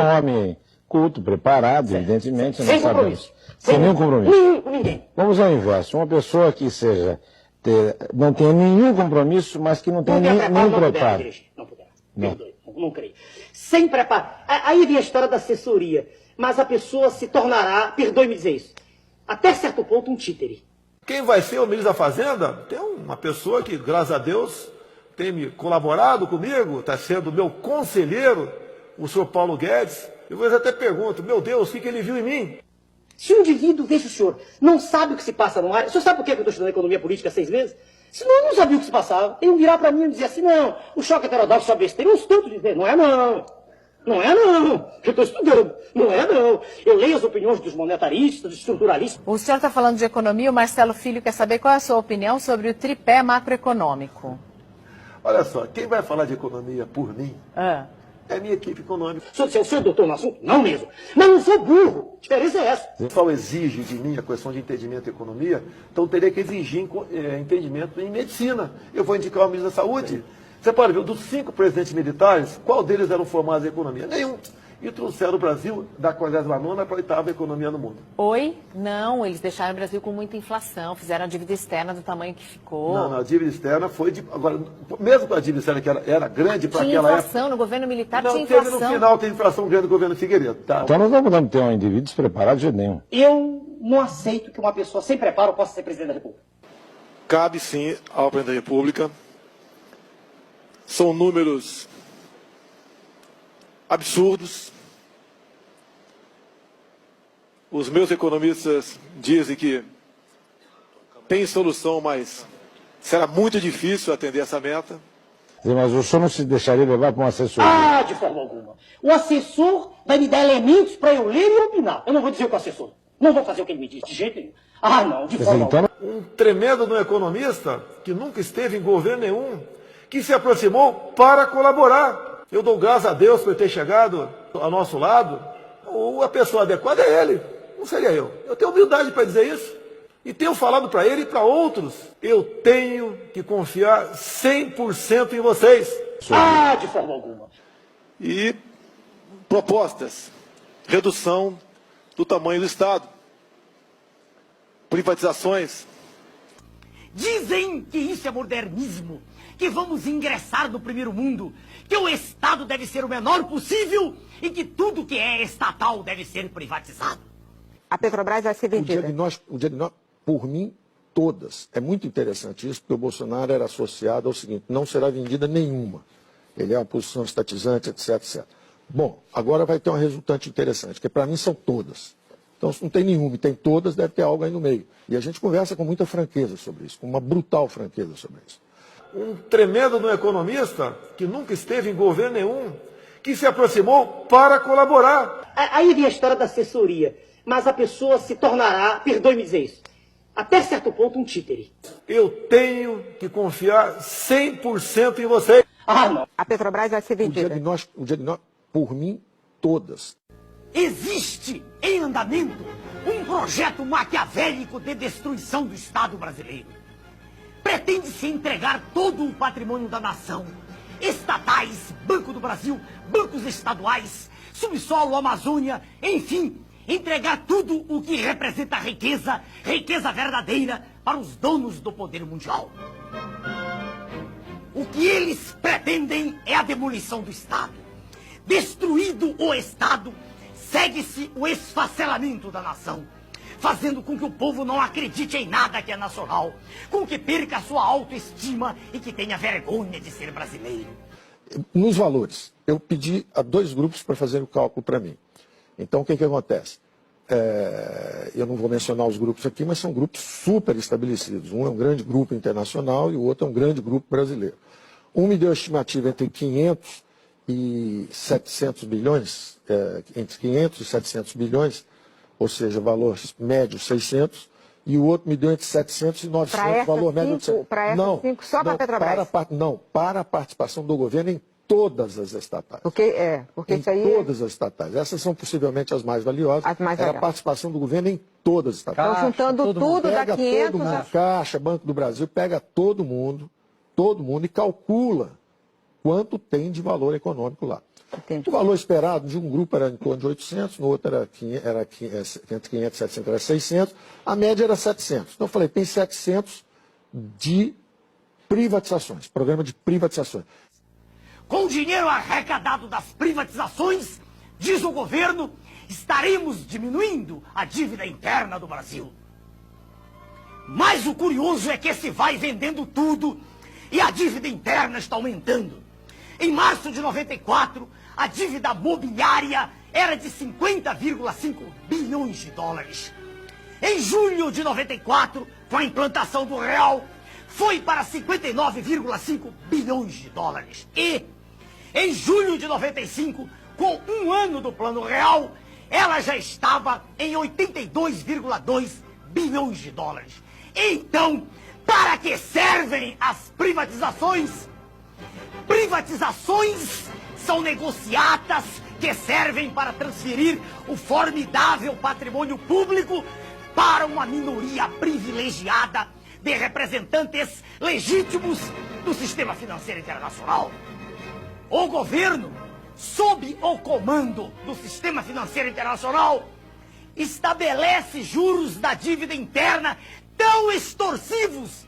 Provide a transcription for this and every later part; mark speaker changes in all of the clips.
Speaker 1: Um homem culto, preparado, evidentemente,
Speaker 2: sem compromisso.
Speaker 1: Sem nenhum compromisso.
Speaker 2: Com ninguém.
Speaker 1: Vamos ao inverso. Uma pessoa que não tenha nenhum compromisso, mas que não tenha nenhum preparo.
Speaker 2: Não poderá. Perdoe, não creio. Sem preparo. Aí vem a história da assessoria. Mas a pessoa se tornará, perdoe-me dizer isso, até certo ponto um títere.
Speaker 3: Quem vai ser o ministro da Fazenda? Tem uma pessoa que, graças a Deus, tem me colaborado comigo, está sendo meu conselheiro, o senhor Paulo Guedes. Eu às vezes até pergunto, meu Deus, o que ele viu em mim?
Speaker 2: Se um indivíduo, veja o senhor, não sabe o que se passa no ar, o senhor sabe por que eu estou estudando economia política há 6 meses? Senão eu não sabia o que se passava. Iam virar para mim e dizer assim, não, o choque heterodoxo é besteira. Uns tantos dizer, não é não. Não é não. Eu estou estudando. Não é não. Eu leio as opiniões dos monetaristas, dos estruturalistas.
Speaker 4: O senhor está falando de economia, o Marcelo Filho quer saber qual é a sua opinião sobre o tripé macroeconômico.
Speaker 3: Olha só, quem vai falar de economia por mim é a minha equipe econômica.
Speaker 2: O senhor é doutor no assunto? Não mesmo. Mas não sou burro. A diferença é essa.
Speaker 3: Se o pessoal exige de mim a questão de entendimento em economia, então teria que exigir entendimento em medicina. Eu vou indicar o ministro da Saúde. Você pode ver, dos 5 presidentes militares, qual deles eram formados em economia? Nenhum. E trouxeram o Brasil da 49ª para a 8ª economia no mundo.
Speaker 4: Oi? Não, eles deixaram o Brasil com muita inflação, fizeram a dívida externa do tamanho que ficou.
Speaker 3: Não, a dívida externa foi de... Agora, mesmo com a dívida externa que era grande para aquela época...
Speaker 4: Tinha inflação, no governo militar
Speaker 3: não,
Speaker 4: tinha inflação.
Speaker 3: Teve no final, teve inflação grande no governo Figueiredo. Tá?
Speaker 1: Então nós não podemos ter um indivíduo despreparado de jeito nenhum.
Speaker 2: Eu não aceito que uma pessoa sem preparo possa ser presidente da República.
Speaker 5: Cabe sim ao presidente da República. São números absurdos. Os meus economistas dizem que tem solução, mas será muito difícil atender essa meta.
Speaker 1: Mas o senhor não se deixaria levar para um assessor?
Speaker 2: Ah, de forma alguma. O assessor vai me dar elementos para eu ler e opinar. Eu não vou dizer o que o assessor. Não vou fazer o que ele me diz, de jeito nenhum. Ah, não, de forma alguma.
Speaker 3: Um tremendo no economista que nunca esteve em governo nenhum, que se aproximou para colaborar. Eu dou graças a Deus por ter chegado ao nosso lado. A pessoa adequada é ele, não seria eu. Eu tenho humildade para dizer isso. E tenho falado para ele e para outros. Eu tenho que confiar 100% em vocês.
Speaker 2: Ah, de forma alguma.
Speaker 5: E propostas. Redução do tamanho do Estado. Privatizações.
Speaker 6: Dizem que isso é modernismo, que vamos ingressar no primeiro mundo, que o Estado deve ser o menor possível e que tudo que é estatal deve ser privatizado.
Speaker 7: A Petrobras vai ser vendida.
Speaker 8: O diagnóstico, por mim, todas. É muito interessante isso, porque o Bolsonaro era associado ao seguinte, não será vendida nenhuma. Ele é uma posição estatizante, etc, etc. Bom, agora vai ter uma resultante interessante, que para mim são todas. Então, se não tem nenhuma e tem todas, deve ter algo aí no meio. E a gente conversa com muita franqueza sobre isso, com uma brutal franqueza sobre isso.
Speaker 3: Um tremendo no economista que nunca esteve em governo nenhum, que se aproximou para colaborar.
Speaker 2: Aí vem a história da assessoria. Mas a pessoa se tornará, perdoe-me dizer isso, até certo ponto um títere.
Speaker 3: Eu tenho que confiar 100% em vocês.
Speaker 2: Ah, não.
Speaker 7: A Petrobras vai ser vendida.
Speaker 8: O diagnóstico, por mim, todas.
Speaker 6: Existe em andamento um projeto maquiavélico de destruição do Estado brasileiro. Pretende-se entregar todo o patrimônio da nação, estatais, Banco do Brasil, bancos estaduais, subsolo, Amazônia, enfim, entregar tudo o que representa riqueza, riqueza verdadeira, para os donos do poder mundial. O que eles pretendem é a demolição do Estado. Destruído o Estado, segue-se o esfacelamento da nação, fazendo com que o povo não acredite em nada que é nacional, com que perca a sua autoestima e que tenha vergonha de ser brasileiro.
Speaker 8: Nos valores, eu pedi a 2 grupos para fazer o cálculo para mim. Então, o que acontece? Eu não vou mencionar os grupos aqui, mas são grupos super estabelecidos. Um é um grande grupo internacional e o outro é um grande grupo brasileiro. Um me deu a estimativa entre 500 e 700 bilhões, entre 500 e 700 bilhões, ou seja, valor médio 600, e o outro me deu entre 700 e 900, valor médio de 700.
Speaker 7: Para essas 5, só para a Petrobras?
Speaker 8: Para a participação do governo em todas as estatais.
Speaker 7: Porque isso aí...
Speaker 8: todas as estatais. Essas são possivelmente as mais valiosas.
Speaker 7: As mais
Speaker 8: Era
Speaker 7: valiosas.
Speaker 8: a participação do governo em todas as estatais.
Speaker 7: Então, juntando tudo, dá
Speaker 8: pega
Speaker 7: 500...
Speaker 8: todo mundo, Caixa, Banco do Brasil, pega todo mundo e calcula quanto tem de valor econômico lá.
Speaker 7: Entendi.
Speaker 8: O valor esperado de um grupo era em torno de 800, no outro era entre 500 e 700, era 600, a média era 700. Então eu falei, tem 700 de privatizações, programa de privatizações.
Speaker 6: Com o dinheiro arrecadado das privatizações, diz o governo, estaremos diminuindo a dívida interna do Brasil. Mas o curioso é que se vai vendendo tudo e a dívida interna está aumentando. Em março de 94, a dívida mobiliária era de 50,5 bilhões de dólares. Em julho de 94, com a implantação do real, foi para 59,5 bilhões de dólares. E, em julho de 95, com um ano do Plano Real, ela já estava em 82,2 bilhões de dólares. Então, para que servem as privatizações? Privatizações são negociatas que servem para transferir o formidável patrimônio público para uma minoria privilegiada de representantes legítimos do sistema financeiro internacional. O governo, sob o comando do sistema financeiro internacional, estabelece juros da dívida interna tão extorsivos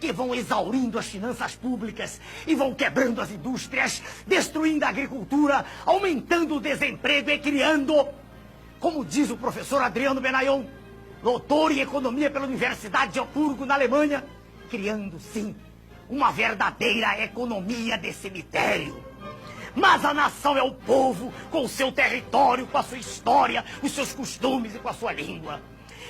Speaker 6: que vão exaurindo as finanças públicas e vão quebrando as indústrias, destruindo a agricultura, aumentando o desemprego e criando, como diz o professor Adriano Benayon, doutor em economia pela Universidade de Hamburgo, na Alemanha, criando, sim, uma verdadeira economia de cemitério. Mas a nação é o povo, com o seu território, com a sua história, os seus costumes e com a sua língua.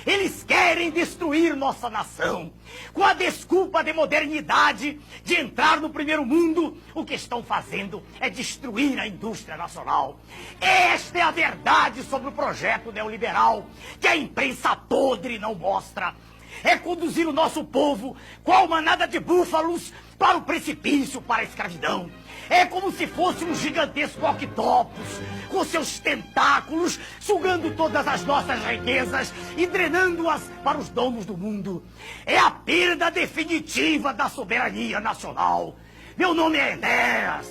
Speaker 6: Eles querem destruir nossa nação. Com a desculpa de modernidade, de entrar no primeiro mundo, o que estão fazendo é destruir a indústria nacional. Esta é a verdade sobre o projeto neoliberal, que a imprensa podre não mostra. É conduzir o nosso povo, qual manada de búfalos, para o precipício, para a escravidão. É como se fosse um gigantesco octopus, com seus tentáculos, sugando todas as nossas riquezas e drenando-as para os donos do mundo. É a perda definitiva da soberania nacional. Meu nome é Enéas.